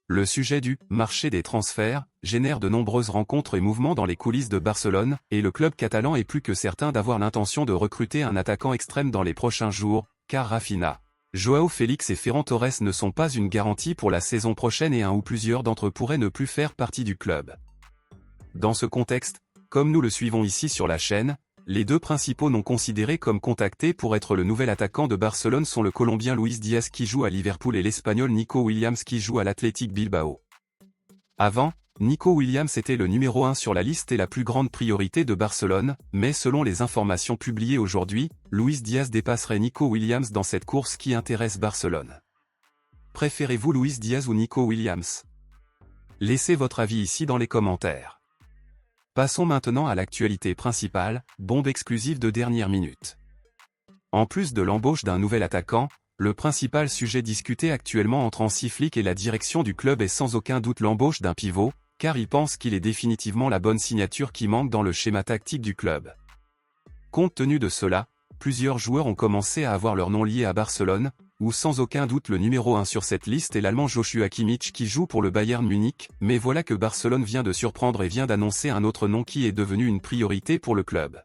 Le sujet du « marché des transferts » génère de nombreuses rencontres et mouvements dans les coulisses de Barcelone, et le club catalan est plus que certain d'avoir l'intention de recruter un attaquant extrême dans les prochains jours, car Rafinha, Joao Félix et Ferran Torres ne sont pas une garantie pour la saison prochaine et un ou plusieurs d'entre eux pourraient ne plus faire partie du club. Dans ce contexte, comme nous le suivons ici sur la chaîne, les deux principaux noms considérés comme contactés pour être le nouvel attaquant de Barcelone sont le Colombien Luis Diaz qui joue à Liverpool et l'Espagnol Nico Williams qui joue à l'Athletic Bilbao. Avant, Nico Williams était le numéro 1 sur la liste et la plus grande priorité de Barcelone, mais selon les informations publiées aujourd'hui, Luis Diaz dépasserait Nico Williams dans cette course qui intéresse Barcelone. Préférez-vous Luis Diaz ou Nico Williams? Laissez votre avis ici dans les commentaires. Passons maintenant à l'actualité principale, bombe exclusive de dernière minute. En plus de l'embauche d'un nouvel attaquant, le principal sujet discuté actuellement entre Hansi Flick et la direction du club est sans aucun doute l'embauche d'un pivot, car il pense qu'il est définitivement la bonne signature qui manque dans le schéma tactique du club. Compte tenu de cela, plusieurs joueurs ont commencé à avoir leur nom lié à Barcelone, où sans aucun doute le numéro 1 sur cette liste est l'Allemand Joshua Kimmich qui joue pour le Bayern Munich, mais voilà que Barcelone vient de surprendre et vient d'annoncer un autre nom qui est devenu une priorité pour le club.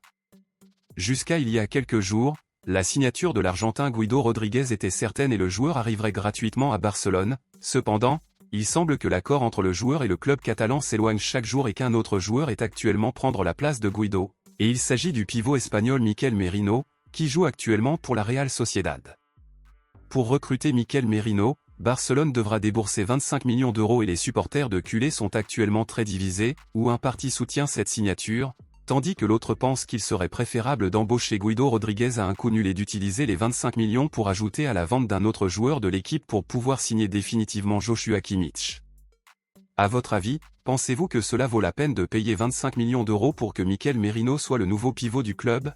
Jusqu'à il y a quelques jours, la signature de l'Argentin Guido Rodriguez était certaine et le joueur arriverait gratuitement à Barcelone. Cependant, il semble que l'accord entre le joueur et le club catalan s'éloigne chaque jour et qu'un autre joueur est actuellement prendre la place de Guido, et il s'agit du pivot espagnol Mikel Merino, qui joue actuellement pour la Real Sociedad. Pour recruter Mikel Merino, Barcelone devra débourser 25 millions d'euros et les supporters de culé sont actuellement très divisés, où un parti soutient cette signature, tandis que l'autre pense qu'il serait préférable d'embaucher Guido Rodriguez à un coût nul et d'utiliser les 25 millions pour ajouter à la vente d'un autre joueur de l'équipe pour pouvoir signer définitivement Joshua Kimmich. À votre avis, pensez-vous que cela vaut la peine de payer 25 millions d'euros pour que Mikel Merino soit le nouveau pivot du club?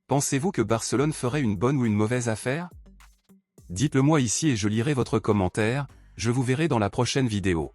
Pensez-vous que Barcelone ferait une bonne ou une mauvaise affaire? Dites-le moi ici et je lirai votre commentaire, je vous verrai dans la prochaine vidéo.